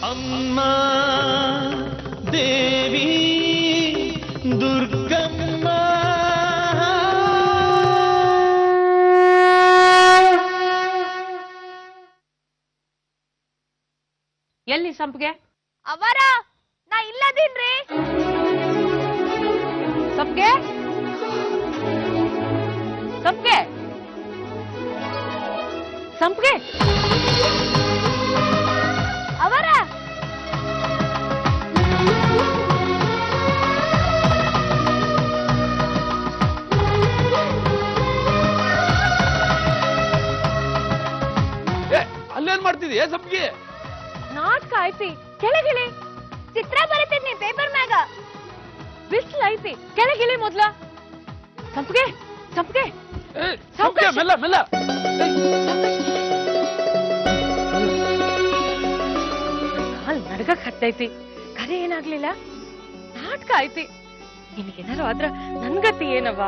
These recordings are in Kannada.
ಅಮ್ಮ ದೇವಿ ದುರ್ಗಮ್ಮ. ಎಲ್ಲಿ ಸಂಪಿಗೆ? ಅವರ ನಾ ಇಲ್ಲದೀನ್ರಿ. ಸಂಪಿಗೆ ಸಂಪಿಗೆ ಸಂಪಿಗೆ ಅವರ ಅಲ್ಲೇನ್ ಮಾಡ್ತಿದ್ಯಾ ಸಂಪಿಗೆ? ನಾಟಕ ಐತಿ, ಕೆಳಗಿಳಿ. ಚಿತ್ರ ಬರೀತಿದ್ನಿ ಪೇಪರ್ ಮ್ಯಾಗ. ಬಿಸ್ಲು ಐತಿ, ಕೆಳಗಿಳಿ ಮೊದ್ಲ. ಸಂಪಿಗೆ ಸಂಪಿಗೆ ಸಂಪಿಗೆ ಮೆಲ್ಲ ಮೆಲ್ಲ. ಕಾಲ್ ನಡ್ಗಕ್ ಹತ್ತೈತಿ, ಕರೆ ಏನಾಗ್ಲಿಲ್ಲ. ನಾಟಕ ಐತಿ, ನಿನಗೇನಾರು ಆದ್ರ ನನ್ಗತಿ ಏನವ?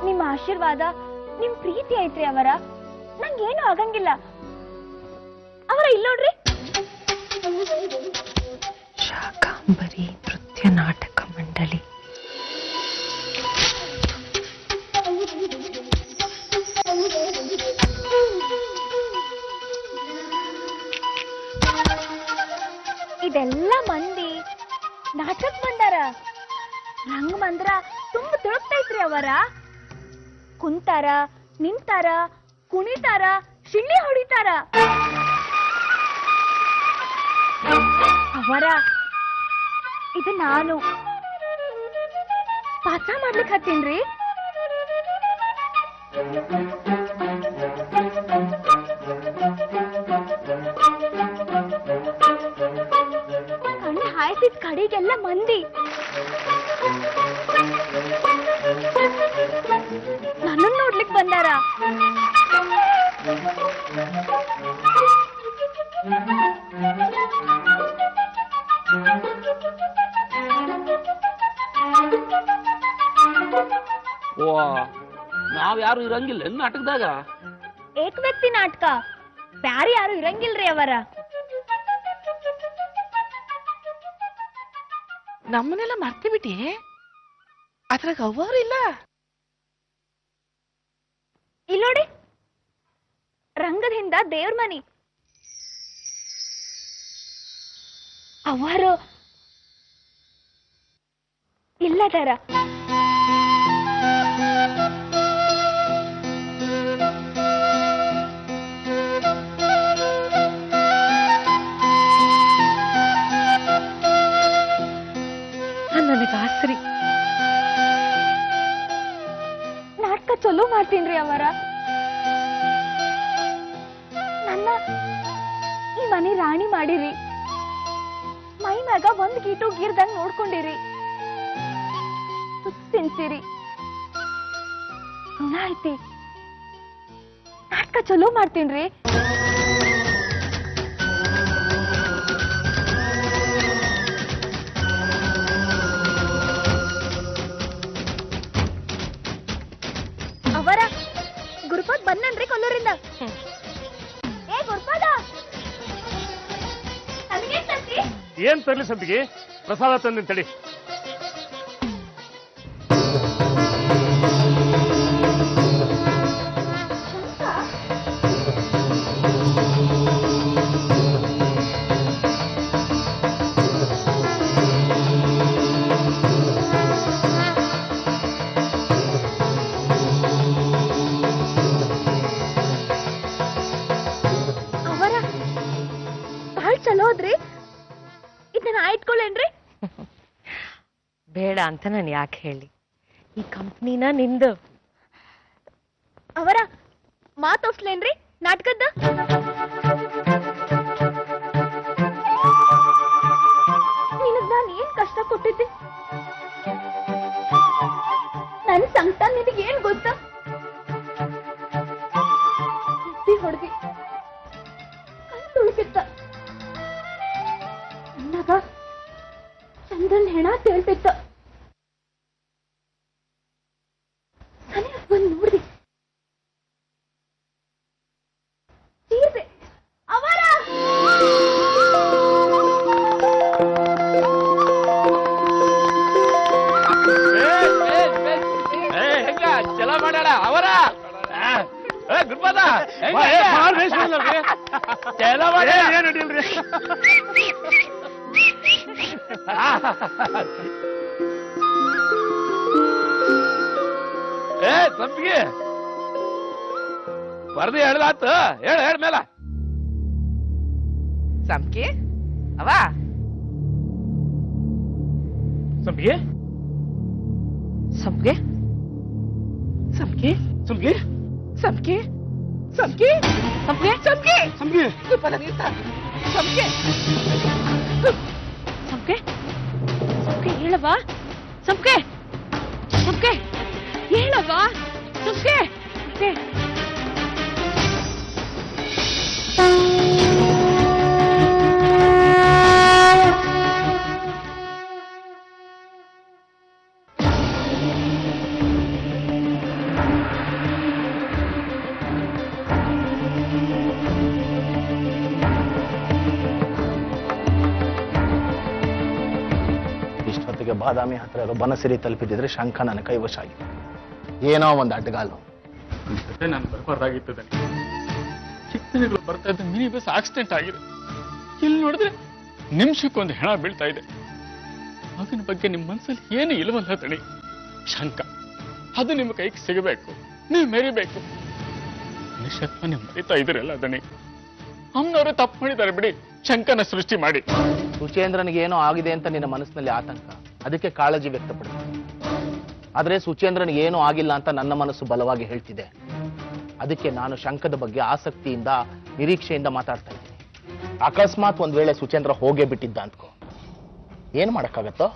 ನಿಮ್ಮ ಆಶೀರ್ವಾದ, ನಿಮ್ ಪ್ರೀತಿ ಐತ್ರಿ ಅವರ. ನಂಗೇನು ಆಗಂಗಿಲ್ಲ. ಅವರ ಇಲ್ಲೋಡ್ರಿ. ಶಾಕಾಂಬರಿ ನೃತ್ಯ ನಾಟಕ ಮಂಡಳಿ. ಇದೆಲ್ಲ ಮಂದಿ ನಾಟಕ್ ಬಂದಾರ. ರಂಗ ಮಂದ್ರ ತುಂಬ ತುಳುಕ್ತೈತ್ರಿ ಅವರ. ಕುಂತಾರ, ನಿಂತಾರ, ಕುಣಿತಾರ, ಶಿಳ್ಳಿ ಹೊಡಿತಾರ. ಅವರ ಇದು ನಾನು ಪಾಠ ಮಾಡ್ಲಿಕ್ಕೆ ಹತ್ತೀನ್ರಿ. ಕಣ್ಣು ಹಾಯ್ಸಿದ ಕಡೆಗೆಲ್ಲ ಮಂದಿ ನನ್ನನ್ನು ನೋಡ್ಲಿಕ್ ಬಂದಾರ. ಓ, ನಾವ್ ಯಾರು ಇರಂಗಿಲ್ಲ ನಾಟಕದಾಗ? ಏಕ ವ್ಯಕ್ತಿ ನಾಟಕ, ಬ್ಯಾರೆ ಯಾರು ಇರಂಗಿಲ್ರಿ ಅವರ. ನಮ್ಮನ್ನೆಲ್ಲ ಮರ್ತಿ ಬಿಟ್ಟಿ, ಅದ್ರಾಗ ಅವ್ರಿಲ್ಲ. ಇಲ್ಲೋಡಿ, ರಂಗದ ಹಿಂದ ದೇವ್ರ ಮನಿ. ಅವರು ಇಲ್ಲದಾರ. ನನಗ ಆಸ್ರಿ. ನಾಟಕ ಚಲೋ ಮಾಡ್ತೀನ್ರಿ ಅವರ. ನನ್ನ ಈ ಮನಿ ರಾಣಿ ಮಾಡಿರಿ. ಮೈ ಮ್ಯಾಗ ಒಂದ್ ಗೀಟು ಗೀರ್ದಂಗ್ ನೋಡ್ಕೊಂಡಿರಿ. ತುಪ್ಪ ತಿನ್ಸಿರಿ. ಋಣ ಐತಿ. ನಾಟಕ ಚಲೋ ಮಾಡ್ತೀನ್ರಿ. ಅವರ ಗುರುಪಾದ್ ಬಂದನ್ರಿ ಕೊಲ್ಲೂರಿಂದ. ಏ ಗುರುಪಾದ, ಏನ್ ತರ್ಲಿ ಸಂಪಿಗೆ? ಪ್ರಸಾದ ತಂದಿನ ತಡಿ. ಅವರ ಬಾಳ್ ಚಲೋ ಹೋದ್ರಿ. ಇದನ್ನ ಇಟ್ಕೊಳ್ಳೇನ್ರಿ? ಬೇಡ ಅಂತ ನಾನು ಯಾಕೆ ಹೇಳಿ? ಈ ಕಂಪ್ನಿನ ನಿಂದು. ಅವರ ಮಾತೋಸ್ಲೇನ್ರಿ ನಾಟಕದ? ನಿನಗ್ ನಾನು ಏನ್ ಕಷ್ಟ ಕೊಟ್ಟಿದ್ದೆ? ನನ್ ಸಂಕಟ ನಿನಗೆ ಏನ್ ಗೊತ್ತಾ? ಹೊಡೆದಿ ಕಣ್ ತುಳುಕಿತ್ತ. ಅನ್ನಗ ಚಂದ್ರನ್ ಹೆಣ ತೇಳ್ತಿತ್ತ. ಸನಿ ಬಂದು ನೋಡ್ದಿ. ಅವರ ಏನ್ ಅಡ್ಡಿಲ್ರಿ. ಏ ಸಂಪಿಗೆ ಪರದೆ ಹೇಳ್ದಾತ ಹೇಳ ಮೇಲ ಸಂಪ್ಗೆ ಅವ ಸಂಪಿಗೆ ಸಂಪ್ಗೆ ಸಂಪ್ಗೆ ಸಂಪಿಗೆ ಸಂಪ್ಗೆ ಸಂಪ್ಗೆ ಸಂಪ್ಗೆ ಸಂಪ್ಗೆ ಸಂಪಿಗೆ ಗುರುಪದ ನಿಂತ ಸಂಪ್ಗೆ ಸಂಪ್ಗೆ ಸಂಪ್ಗೆ ಹೇಳವ್ವ ಸಂಪ್ಗೆ ಸಂಪ್ಗೆ ಹೇಳವ್ವ ಸಂಪ್ಗೆ ಸಂಪ್ಗೆ ಇಷ್ಟೊತ್ತಿಗೆ ಬಾದಾಮಿ ಹತ್ರ ಇರೋ ಬನಸಿರಿ ತಲುಪಿದ್ರೆ ಶಂಖ ನನ್ನ ಕೈವಶ ಆಗಿದೆ. ಏನೋ ಒಂದು ಅಡ್ಡಗಾಲು. ನಾನು ಬರಬಾರ್ದಾಗಿತ್ತು. ಚಿಕ್ಕ ದಿನಗಳು ಬರ್ತಾ ಇದ್ದ ಮಿನಿ ಬಸ್ ಆಕ್ಸಿಡೆಂಟ್ ಆಗಿದೆ. ಇಲ್ಲಿ ನೋಡಿದ್ರೆ ನಿಮಿಷಕ್ಕೊಂದು ಹೆಣ ಬೀಳ್ತಾ ಇದೆ. ಮಗನ ಬಗ್ಗೆ ನಿಮ್ಮ ಮನಸ್ಸಲ್ಲಿ ಏನು ಇಲ್ವಲ್ಲ ದಣಿ. ಶಂಕ ಅದು ನಿಮ್ಮ ಕೈಗೆ ಸಿಗಬೇಕು, ನೀವು ಮೆರಿಬೇಕು. ನಿಶತ್ವ ನೀವು ಮರಿತಾ ಇದ್ರಲ್ಲ ದಣಿ. ಅಮ್ಮನವರು ತಪ್ಪು ಮಾಡಿದ್ದಾರೆ ಬಿಡಿ, ಶಂಕನ ಸೃಷ್ಟಿ ಮಾಡಿ. ಸುಚೇಂದ್ರನಿಗೆ ಏನೋ ಆಗಿದೆ ಅಂತ ನಿನ್ನ ಮನಸ್ಸಿನಲ್ಲಿ ಆತಂಕ, ಅದಕ್ಕೆ ಕಾಳಜಿ ವ್ಯಕ್ತಪಡಿಸಿದೆ. ಆದ್ರೆ ಸುಚೇಂದ್ರನಿಗೆ ಏನೂ ಆಗಿಲ್ಲ ಅಂತ ನನ್ನ ಮನಸ್ಸು ಬಲವಾಗಿ ಹೇಳ್ತಿದೆ. ಅದಕ್ಕೆ ನಾನು ಶಂಕದ ಬಗ್ಗೆ ಆಸಕ್ತಿಯಿಂದ ನಿರೀಕ್ಷೆಯಿಂದ ಮಾತಾಡ್ತಾ ಇದ್ದೀನಿ. ಅಕಸ್ಮಾತ್ ಒಂದ್ ವೇಳೆ ಸುಚೇಂದ್ರ ಹೋಗೇ ಬಿಟ್ಟಿದ್ದ ಅಂದ್ಕೋ, ಏನ್ ಮಾಡಕ್ಕಾಗತ್ತೋ?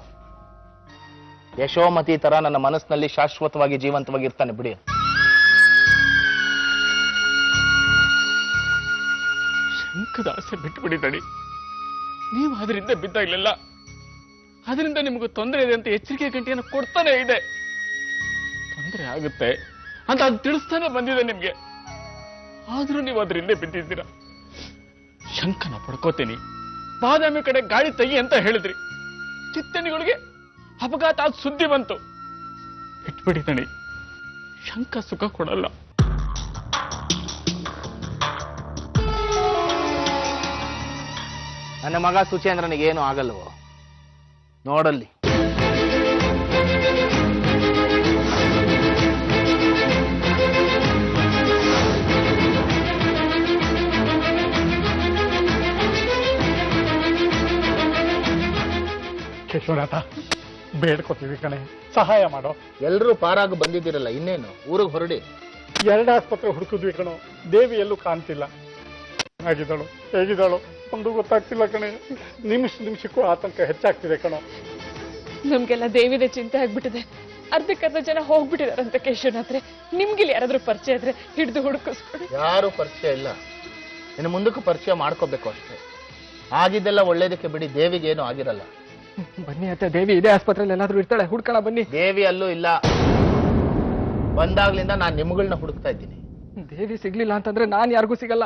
ಯಶೋಮತಿ ತರ ನನ್ನ ಮನಸ್ಸಿನಲ್ಲಿ ಶಾಶ್ವತವಾಗಿ ಜೀವಂತವಾಗಿ ಇರ್ತಾನೆ ಬಿಡಿ. ಶಂಕದ ಆಸೆ ಬಿಟ್ಟುಬಿಡಿದಡಿ. ನೀವು ಅದರಿಂದ ಬಿದ್ದಾಗಲಿಲ್ಲ, ಅದರಿಂದ ನಿಮಗೆ ತೊಂದರೆ ಇದೆ ಅಂತ ಎಚ್ಚರಿಕೆ ಗಂಟೆಯನ್ನು ಕೊಡ್ತಾನೆ ಇದೆ. ತೊಂದರೆ ಆಗುತ್ತೆ ಅಂತ ಅದು ತಿಳಿಸ್ತಾನೆ ಬಂದಿದೆ ನಿಮ್ಗೆ. ಆದ್ರೂ ನೀವು ಅದರಿಂದ ಬಿದ್ದಿದ್ದೀರಾ. ಶಂಕನ ಪಡ್ಕೋತೀನಿ, ಬಾದಾಮಿ ಕಡೆ ಗಾಳಿ ತೆಗಿ ಅಂತ ಹೇಳಿದ್ರಿ. ಚಿತ್ತಣಿಗಳಿಗೆ ಅಪಘಾತ ಆದ ಸುದ್ದಿ ಬಂತು. ಬಿಟ್ಬಿಡಿದಣಿ, ಶಂಕ ಸುಖ ಕೊಡಲ್ಲ. ನನ್ನ ಮಗ ಸುಚೇಂದ್ರನಿಗೆ ಏನು ಆಗಲ್ವೋ ನೋಡಲ್ಲಿ. ಕೇಶವನಾಥ, ಬೇಡ್ಕೊತೀವಿ ಕಣೆ, ಸಹಾಯ ಮಾಡೋ. ಎಲ್ರೂ ಪಾರಾಗ ಬಂದಿದ್ದೀರಲ್ಲ, ಇನ್ನೇನು ಊರಿಗೆ ಹೊರಡಿ. 2 ಆಸ್ಪತ್ರೆ ಹುಡುಕಿದ್ವಿ ಕಣೋ, ದೇವಿ ಎಲ್ಲೂ ಕಾಣ್ತಿಲ್ಲ. ಆಗಿದ್ದಾಳು, ಹೇಗಿದ್ದಾಳು ಒಂದು ಗೊತ್ತಾಗ್ತಿಲ್ಲ ಕಣೆ. ನಿಮಿಷಕ್ಕೂ ಆತಂಕ ಹೆಚ್ಚಾಗ್ತಿದೆ ಕಣೋ. ನಮ್ಗೆಲ್ಲ ದೇವಿದೆ ಚಿಂತೆ ಆಗ್ಬಿಟ್ಟಿದೆ. ಅರ್ಧಕ್ಕರ್ಧ ಜನ ಹೋಗ್ಬಿಟ್ಟಿದಾರಂತ ಕೇಶವನಾಥ್ರೆ. ನಿಮ್ಗಿಲ್ಲಿ ಯಾರಾದ್ರೂ ಪರಿಚಯ ಇದ್ರೆ ಹಿಡಿದು ಹುಡುಕಿಸ್ಕೊಡಿ. ಯಾರು ಪರಿಚಯ ಇಲ್ಲ, ಇನ್ನು ಮುಂದಕ್ಕೂ ಪರಿಚಯ ಮಾಡ್ಕೋಬೇಕು ಅಷ್ಟೇ. ಆಗಿದ್ದೆಲ್ಲ ಒಳ್ಳೇದಕ್ಕೆ ಬಿಡಿ, ದೇವಿಗೆ ಏನು ಆಗಿರಲ್ಲ. ಬನ್ನಿ ಅತ್ತೆ, ದೇವಿ ಇದೇ ಆಸ್ಪತ್ರೆಯಲ್ಲಿ ಎಲ್ಲಾದ್ರೂ ಇರ್ತಾಳೆ, ಹುಡ್ಕೋಣ ಬನ್ನಿ. ದೇವಿ ಅಲ್ಲೂ ಇಲ್ಲ, ಬಂದಾಗ್ಲಿಂದ ನಾನು ನಿಮ್ಗಳನ್ನ ಹುಡುಕ್ತಾ ಇದ್ದೀನಿ. ದೇವಿ ಸಿಗ್ಲಿಲ್ಲ ಅಂತಂದ್ರೆ ನಾನ್ ಯಾರಿಗೂ ಸಿಗಲ್ಲ.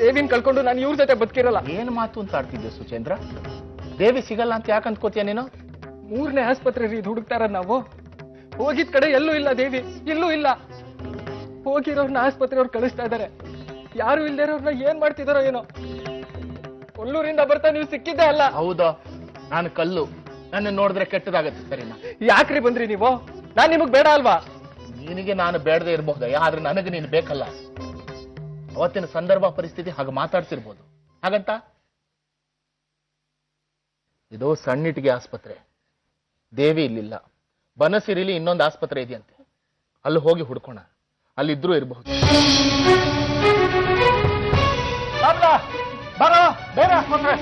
ದೇವಿನ ಕಳ್ಕೊಂಡು ನಾನು ಇವ್ರ ಜೊತೆ ಬದುಕಿರಲ್ಲ. ಏನ್ ಮಾತು ಅಂತ ಆಡ್ತಿದ್ದೆ ಸುಚೇಂದ್ರ? ದೇವಿ ಸಿಗಲ್ಲ ಅಂತ ಯಾಕೆ ಅಂದ್ಕೋತೀಯ ನೀನು? 3ನೇ ಆಸ್ಪತ್ರೆ ಇದು ಹುಡುಕ್ತಾರ ನಾವು. ಹೋಗಿದ್ ಕಡೆ ಎಲ್ಲೂ ಇಲ್ಲ ದೇವಿ, ಎಲ್ಲೂ ಇಲ್ಲ. ಹೋಗಿರೋರ್ನ ಆಸ್ಪತ್ರೆಯವ್ರು ಕಳಿಸ್ತಾ ಇದಾರೆ. ಯಾರು ಇಲ್ದೇ ಇರೋರ್ನ ಏನ್ ಮಾಡ್ತಿದಾರೋ ಏನೋ. ಕೊಲ್ಲೂರಿಂದ ಬರ್ತಾ ನೀವು ಸಿಕ್ಕಿದ್ದೆ ಅಲ್ಲ. ಹೌದಾ? ನಾನು ಕಲ್ಲು, ನನ್ನ ನೋಡಿದ್ರೆ ಕೆಟ್ಟದಾಗತ್ತೆ. ಸರಿನಾ? ಯಾಕ್ರಿ ಬಂದ್ರಿ ನೀವು? ನಾನ್ ನಿಮಗ್ ಬೇಡ ಅಲ್ವಾ? ನಿನಗೆ ನಾನು ಬೇಡದೆ ಇರಬಹುದ, ಆದ್ರೆ ನನಗೆ ನೀನು ಬೇಕಲ್ಲ. ಅವತ್ತಿನ ಸಂದರ್ಭ ಪರಿಸ್ಥಿತಿ ಹಾಗೆ ಮಾತಾಡ್ತಿರ್ಬೋದು. ಹಾಗಂತ ಇದು ಸಣ್ಣಿಟ್ಟಿಗೆ ಆಸ್ಪತ್ರೆ, ದೇವಿ ಇಲ್ಲಿಲ್ಲ. ಬನಸಿರಿಲಿ ಇನ್ನೊಂದು ಆಸ್ಪತ್ರೆ ಇದೆಯಂತೆ, ಅಲ್ಲಿ ಹೋಗಿ ಹುಡ್ಕೋಣ, ಅಲ್ಲಿದ್ರೂ ಇರಬಹುದು. ಬರೋ, ಬೇರೆ ಆಸ್ಪತ್ರೆ.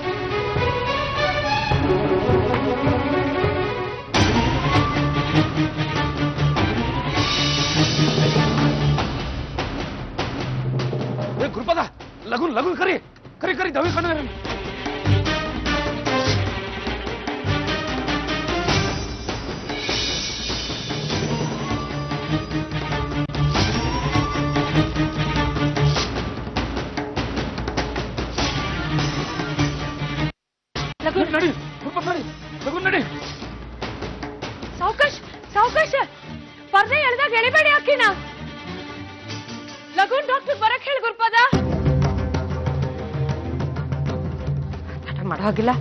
ಗುರುಪದ, ಲಘು ಲಘು ಕರಿ ಕರಿ ಕರಿ ದವಿ ಕಣ್ಣ. ನಡಿ ಗುರುಪದ, ನಡಿ ಲಘು ನಡಿ. ಸಾವಕಾಶ ಸಾವಕಾಶ, ಪರ್ದೆ ಎಳ್ದಾಗ ಎಳಿಬೇಡಿ ಅಕ್ಕಿನ. ಲಘು ಡಾಕ್ಟರ್ ಬರಕ್ ಹೇಳಿ ಗುರುಪದ. ಮಾಡೋ ಹಾಗಿಲ್ಲ.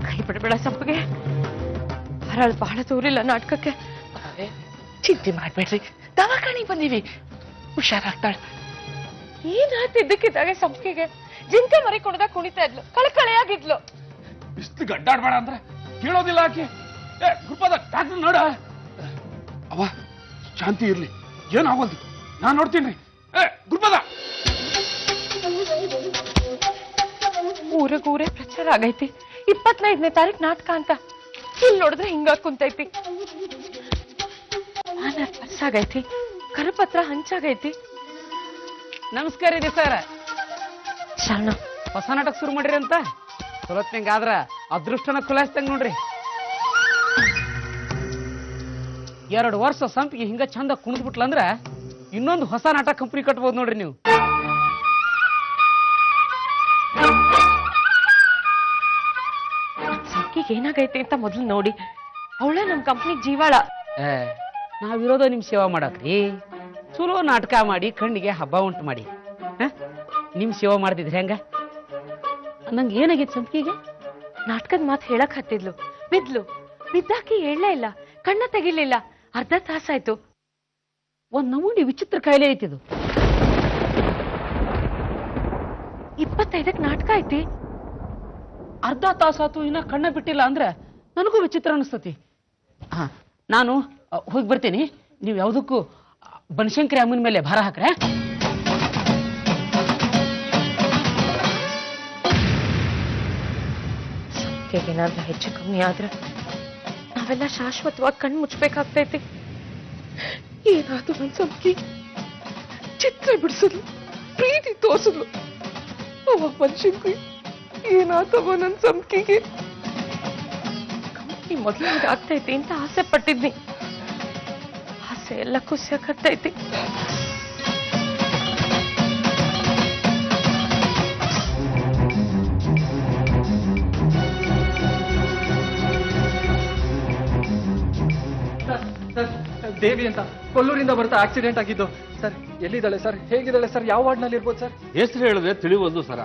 ಕೈ ಬಿಡಬೇಡ ಸಂಪಿಗೆ. ಹರಳು ಬಹಳ ದೂರಿಲ್ಲ ನಾಟಕಕ್ಕೆ. ಚಿಂತೆ ಮಾಡ್ಬೇಡ್ರಿ, ದವಾಖಾನಿಗೆ ಬಂದೀವಿ, ಹುಷಾರಾಗ್ತಾಳೆ. ಏನಾಯ್ತು ಇದ್ದಕ್ಕಿದ್ದಾಗ ಸಂಪಿಗೆ? ಜಿಂಕೆ ಮರಿ ಕುಣಿದಾಗ ಕುಣಿತಾ ಇದ್ಲು, ಕಳೆಯಾಗಿದ್ಲು. ಇಷ್ಟು ಗಡ್ಡಾಡ್ಬೇಡ ಅಂದ್ರೆ ಕೇಳೋದಿಲ್ಲ ಆಕೆ. ಗುರುಪಾದ ಡಾಕ್ಟರ್ ನೋಡ. ಅವ ಶಾಂತಿ ಇರ್ಲಿ, ಏನಾಗೋದು ನಾನ್ ನೋಡ್ತೀನಿ. ಗುರುಪಾದ ಊರೇ ಪ್ರಚಾರ ಆಗೈತಿ. 25ನೇ ತಾರೀಕು ನಾಟಕ ಅಂತ. ಇಲ್ಲಿ ನೋಡಿದ್ರೆ ಹಿಂಗ ಕುಂತೈತಿ. ಆಗೈತಿ, ಕರಪತ್ರ ಹಂಚಾಗೈತಿ. ನಮಸ್ಕಾರ ಇದೆ ಸರ್. ಶಾಣ ಹೊಸ ನಾಟಕ ಶುರು ಮಾಡ್ರಿ ಅಂತ ಚಲೋತ್ನಂಗ ಆದ್ರ ಅದೃಷ್ಟನ ಖುಲಾಯಿಸ್ತಂಗ ನೋಡ್ರಿ. 2 ವರ್ಷ ಸಂಪಿಗೆ ಹಿಂಗ ಚಂದ ಕುಣಿದ್ಬಿಟ್ಲಂದ್ರ ಇನ್ನೊಂದು ಹೊಸ ನಾಟಕ ಕಂಪನಿ ಕಟ್ಬೋದು ನೋಡ್ರಿ ನೀವು. ಸಂಪಿಗೆ ಏನಾಗೈತಿ ಅಂತ ಮೊದ್ಲು ನೋಡಿ. ಅವಳ ನಮ್ ಕಂಪ್ನಿಗ್ ಜೀವಾಳ. ನಾವಿರೋದು ನಿಮ್ ಸೇವಾ ಮಾಡಕ್ರಿ. ಚಲೋ ನಾಟಕ ಮಾಡಿ ಕಣ್ಣಿಗೆ ಹಬ್ಬ ಉಂಟು ಮಾಡಿ ನಿಮ್ ಸೇವಾ ಮಾಡ್ತಿದ್ರಿ ಹೆಂಗ? ನಂಗೆ ಏನಾಗಿತ್ತು ಸಂಪಿಗೆ? ನಾಟಕದ ಮಾತು ಹೇಳಕ್ ಹತ್ತಿದ್ಲು, ಬಿದ್ದಾಕಿ ಹೇಳಲೇ ಇಲ್ಲ, ಕಣ್ಣ ತೆಗಿಲಿಲ್ಲ. ಅರ್ಧ ತಾಸಾಯ್ತು. ಒಂದ್ ನಮೂನಿ ವಿಚಿತ್ರ ಕಾಯಿಲೆ ಐತಿದು. 25ಕ್ಕೆ ನಾಟಕ ಐತಿ. ಅರ್ಧ ತಾಸಾತು ಇನ್ನ ಕಣ್ಣ ಬಿಟ್ಟಿಲ್ಲ ಅಂದ್ರೆ ನನಗೂ ವಿಚಿತ್ರ ಅನಿಸ್ತತಿ. ನಾನು ಹೋಗಿ ಬರ್ತೀನಿ. ನೀವು ಯಾವ್ದಕ್ಕೂ ಬನಶಂಕರಿ ಅಮ್ಮನ ಮೇಲೆ ಭಾರ ಹಾಕ್ರೆ. ಏನಾದ್ರೂ ಹೆಚ್ಚು ಕಮ್ಮಿ ಆದ್ರೆ ನಾವೆಲ್ಲ ಶಾಶ್ವತವಾಗಿ ಕಣ್ಣು ಮುಚ್ಚಬೇಕಾಗ್ತೈತಿ. ಏನಾದ್ರು ನನ್ ಸಂಪಿಗೆ ಚಿತ್ರ ಬಿಡಿಸಿದ್ಲು, ಪ್ರೀತಿ ತೋರಿಸಿದ್ಲು. ಅವ ಮನುಷ್ಯನ್ಗೂ ಏನಾತವ ನನ್ ಸಂಪಿಗೆ. ಕಂಪ್ನಿ ಮೊದಲಿಗೆ ಆಗ್ತೈತಿ ಅಂತ ಆಸೆ ಪಟ್ಟಿದ್ನಿ. ಆಸೆ ಎಲ್ಲ ಖುಷಿಯಾಗತ್ತೈತಿ. ದೇವಿ ಅಂತ ಕೊಲ್ಲೂರಿಂದ ಬರ್ತಾ ಆಕ್ಸಿಡೆಂಟ್ ಆಗಿದ್ದು ಸರ್. ಎಲ್ಲಿದ್ದಾಳೆ ಸರ್? ಹೇಗಿದ್ದಾಳೆ ಸರ್? ಯಾವ ವಾರ್ಡ್ನಲ್ಲಿ ಇರ್ಬೋದು ಸರ್? ಹೆಸರು ಹೇಳಿದ್ರೆ ತಿಳಿಯುವುದು ಸರ.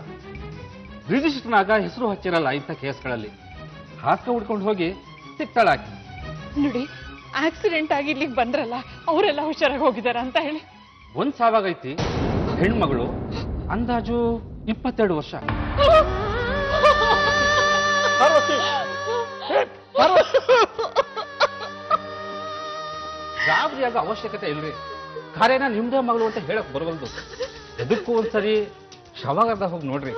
ರಿಜಿಸ್ಟರ್ನಾಗ ಹೆಸರು ಹಚ್ಚಿರಲ್ಲ ಇಂಥ ಕೇಸ್ಗಳಲ್ಲಿ. ಹಾಕ ಹುಡ್ಕೊಂಡು ಹೋಗಿ ಸಿಗ್ತಾಳಾಕಿ. ನೋಡಿ, ಆಕ್ಸಿಡೆಂಟ್ ಆಗಿ ಇಲ್ಲಿಗೆ ಬಂದ್ರಲ್ಲ, ಅವರೆಲ್ಲ ಹುಷಾರಾಗಿ ಹೋಗಿದಾರ ಅಂತ ಹೇಳಿ. ಒಂದ್ ಸಾವಾಗೈತಿ. ಹೆಣ್ಮಗಳು, ಅಂದಾಜು 22 ವರ್ಷ. ಗಾಬರಿಯಾಗ ಅವಶ್ಯಕತೆ ಇಲ್ರಿ. ಕಾರ್ಯನ ನಿಮ್ದೇ ಮಗಳು ಅಂತ ಹೇಳಕ್ ಬರವಲ್ದು. ಎದಕ್ಕೂ ಒಂದ್ಸರಿ ಶವಗಾರದ ಹೋಗಿ ನೋಡ್ರಿ,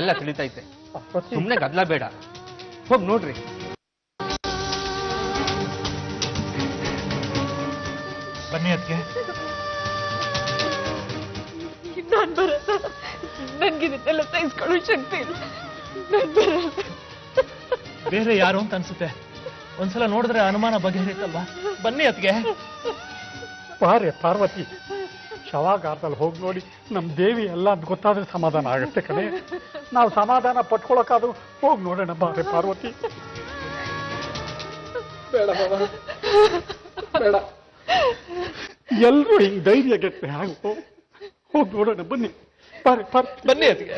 ಎಲ್ಲ ತಿಳಿತೈತೆ. ಸುಮ್ನೆ ಗದ್ಲ ಬೇಡ, ಹೋಗಿ ನೋಡ್ರಿ. ಬನ್ನಿ ಅದಕ್ಕೆ. ನಾನ್ ಬರಲ್ಲ, ನನ್ಗಿದೆಲ್ಲ ಸಹಿಸ್ಕೊಳ್ಳೋ ಶಕ್ತಿ ಇಲ್ಲ. ನಾನ್ ಬರಲ್ಲ. ಬೇರೆ ಯಾರು ಅಂತ ಅನ್ಸುತ್ತೆ. ಒಂದ್ಸಲ ನೋಡಿದ್ರೆ ಅನುಮಾನ ಬಗೆಹರಿತಲ್ವಾ? ಬನ್ನಿ ಅದಕ್ಕೆ. ಬಾರೆ ಪಾರ್ವತಿ, ಶವಾಗಾರದಲ್ಲಿ ಹೋಗಿ ನೋಡಿ ನಮ್ಮ ದೇವಿ ಎಲ್ಲ ಅಂತ ಗೊತ್ತಾದ್ರೆ ಸಮಾಧಾನ ಆಗುತ್ತೆ ಕಣೆ. ನಾವು ಸಮಾಧಾನ ಪಟ್ಕೊಳಕ್ಕಾದ್ರೂ ಹೋಗಿ ನೋಡೋಣ ಬಾರೆ ಪಾರ್ವತಿ. ಬೇಡ ಬಾಬಾ, ಬೇಡ. ಎಲ್ರೂ ಹಿಂಗ್ ಧೈರ್ಯ ಗೆಟ್ಟೆ ಹಾಗೆ ಹೋಗಿ ನೋಡೋಣ. ಬನ್ನಿ ಬಾರೆ ಬನ್ನಿ ಅದಕ್ಕೆ.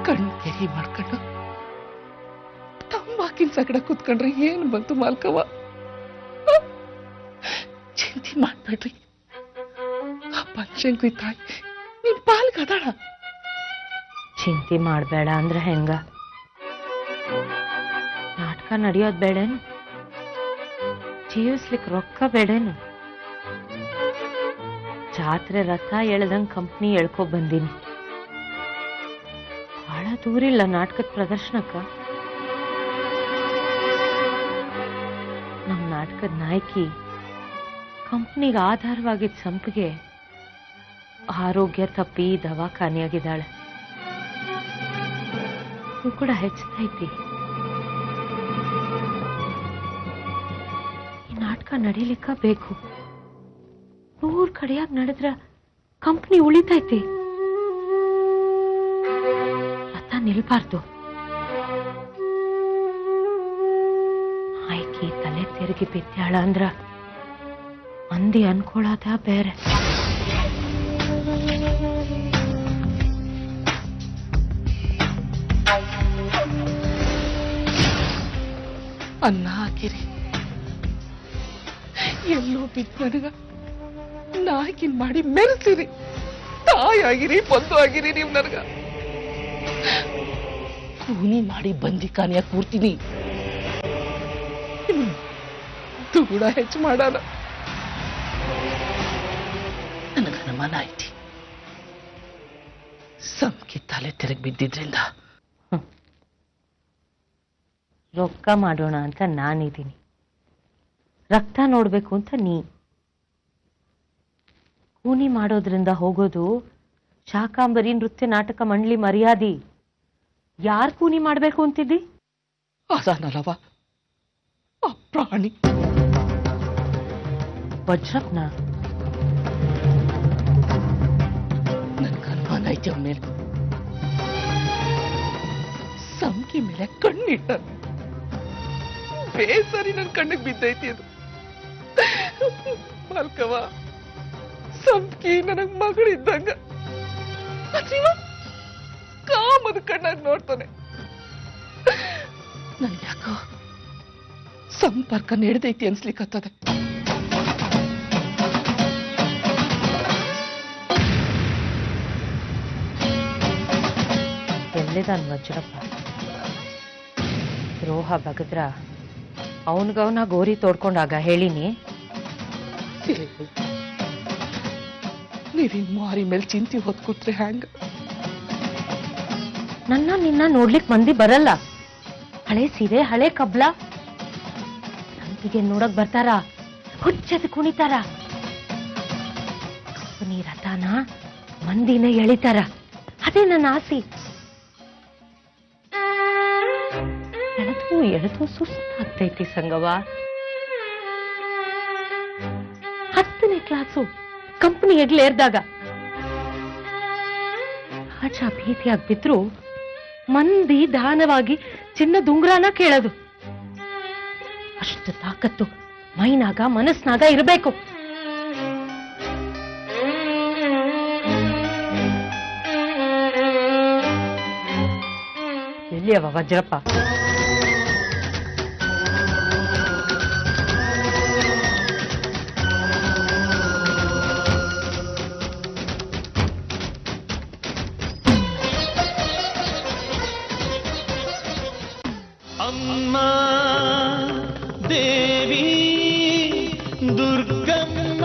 ಕಣ್ಣು ತೆರಿ ಮಾಡ್ಕೊಂಡು ತಂಬಾಕಿನ ಸಗಡ ಕೂತ್ಕೊಂಡ್ರೆ ಏನ್ ಬಂತು ಮಾಲ್ಕವ್ವ? ಚಿಂತೆ ಮಾಡ್ಬೇಡ್ರಿ. ಪಂಚಂಕಿ ತಾಯಿ ನಿಮ್ ಪಾಲ್ಗೆ ಅದಾಳ. ಚಿಂತೆ ಮಾಡಬೇಡ ಅಂದ್ರೆ ಹೆಂಗ? ನಾಟಕ ನಡೆಯೋದ್ ಬೇಡೇನು? ಜೀವಿಸ್ಲಿಕ್ಕೆ ರೊಕ್ಕ ಬೇಡೇನು? ಜಾತ್ರೆ ರಥ ಎಳ್ದಂಗ್ ಕಂಪ್ನಿ ಎಳ್ಕೊ ಬಂದೀನಿ. ಬಹಳ ದೂರಿಲ್ಲ ನಾಟಕದ ಪ್ರದರ್ಶನಕ್ಕ. ನಮ್ ನಾಟಕದ ನಾಯಕಿ ಕಂಪ್ನಿಗೆ ಆಧಾರವಾಗಿದ್ದ ಸಂಪಿಗೆ ಆರೋಗ್ಯ ತಪ್ಪಿ ದವಾಖಾನೆಯಾಗಿದ್ದಾಳೆ. ಇದು ಕೂಡ ಹೆಚ್ಚೈತಿ. ಈ ನಾಟಕ ನಡೀಲಿಕ್ಕ ಬೇಕು. 100 ಕಡೆಯಾಗಿ ನಡೆದ್ರ ಕಂಪ್ನಿ ಉಳಿತೈತಿ. ರಥ ನಿಲ್ಬಾರ್ದು. ನಾಯಕಿ ತಲೆ ತಿರುಗಿ ಬಿದ್ದಾಳ ಅಂದ್ರ ಮಂದಿ ಅನ್ಕೊಳ್ಳೋದ ಬೇರೆ. ಅನ್ನ ಹಾಕಿರಿ, ಎಲ್ಲೋ ಬಿದ್ದು ನನಗ ನಾಯಕಿನ್ ಮಾಡಿ ಮೆರೆಸಿರಿ. ತಾಯಾಗಿರಿ, ಬಂಧು ಆಗಿರಿ. ನೀವು ನನಗ ಕೂನಿ ಮಾಡಿ ಬಂದಿ ಕಾನಿಯಾಗ ಕೂರ್ತೀನಿ. ದೂಡ ಹೆಚ್ಚು ಮಾಡಲ್ಲ. ನನಗ ಅನುಮಾನ ಐತಿ, ಸಂಕಿ ತಲೆ ತಿರುಗಿ ಬಿದ್ದಿದ್ರಿಂದ. ರೊಕ್ಕ ಮಾಡೋಣ ಅಂತ ನಾನಿದ್ದೀನಿ, ರಕ್ತ ನೋಡ್ಬೇಕು ಅಂತ ನೀ. ಕೂನಿ ಮಾಡೋದ್ರಿಂದ ಹೋಗೋದು ಶಾಕಾಂಬರಿ ನೃತ್ಯ ನಾಟಕ ಮಂಡಳಿ ಮರ್ಯಾದಿ. ಯಾರ್ ಕೂನಿ ಮಾಡ್ಬೇಕು ಅಂತಿದ್ದಿ? ಅದಾನಲ್ಲವ ಆ ಪ್ರಾಣಿ ವಜ್ರಪ್ನ. ನನ್ಗ ಅನುಮಾನ ಐತಿ ಅವನ ಮೇಲೆ. ಸಂಕಿ ಮೇಲೆ ಕಣ್ಣಿಟ್ಟ ಬೇಸರಿ ನನ್ ಕಣ್ಣಿಗೆ ಬಿದ್ದೈತಿ ಅದು. ಮಲ್ಕವ, ಸಂಕಿ ನನಗ್ ಮಗಳಿದ್ದಂಗ ಕಾಮದ ಕಣ್ಣಾಗ ನೋಡ್ತಾನೆ. ನನ್ ಯಾಕೋ ಸಂಪರ್ಕ ನಡೆದೈತಿ ಅನ್ಸ್ಲಿಕ್ಕತ್ತದೆ. ಎಲ್ಲಿದಾನ್ ವಜ್ರಪ್ಪ? ದ್ರೋಹ ಬಗದ್ರ ಅವನ್ಗವನ ಗೋರಿ ತೋಡ್ಕೊಂಡಾಗ ಹೇಳಿನಿ. ನೀವ್ ಹಿಂಗ್ ಮಾರಿ ಮೇಲೆ ಚಿಂತಿ ಹೊತ್ಕೊಟ್ರೆ ಹ್ಯಾಂಗ? ನನ್ನ ನಿನ್ನ ನೋಡ್ಲಿಕ್ ಮಂದಿ ಬರಲ್ಲ. ಹಳೆ ಸೀರೆ, ಹಳೆ ಕಬ್ಲ ಸಂತಿಗೆ ನೋಡಕ್ ಬರ್ತಾರ, ಹುಚ್ಚದ ಕುಣಿತಾರ. ಕಂಪನಿ ರಥನ ಮಂದಿನ ಎಳಿತಾರ. ಅದೇ ನನ್ನ ಆಸೆ. ಎಳೆದು ಸುಸ್ತಾಗ್ತೈತಿ ಸಂಗವ. 10ನೇ ಕ್ಲಾಸು ಕಂಪನಿ ಹೆಗ್ಲೇರ್ದಾಗ ರಾಜ ಭೀತಿಯಾಗಿ ಬಿದ್ರು ಮಂದಿ ದಾನವಾಗಿ ಚಿನ್ನದ ಉಂಗ್ರಾನ ಕೇಳೋದು. ಅಷ್ಟು ತಾಕತ್ತು ಮೈನಾಗ ಮನಸ್ನಾಗ ಇರಬೇಕು. ಎಲ್ಲಿ ಅವ ವಜ್ರಪ್ಪ? ಅಮ್ಮ ದೇವಿ ದುರ್ಗಮ್ಮ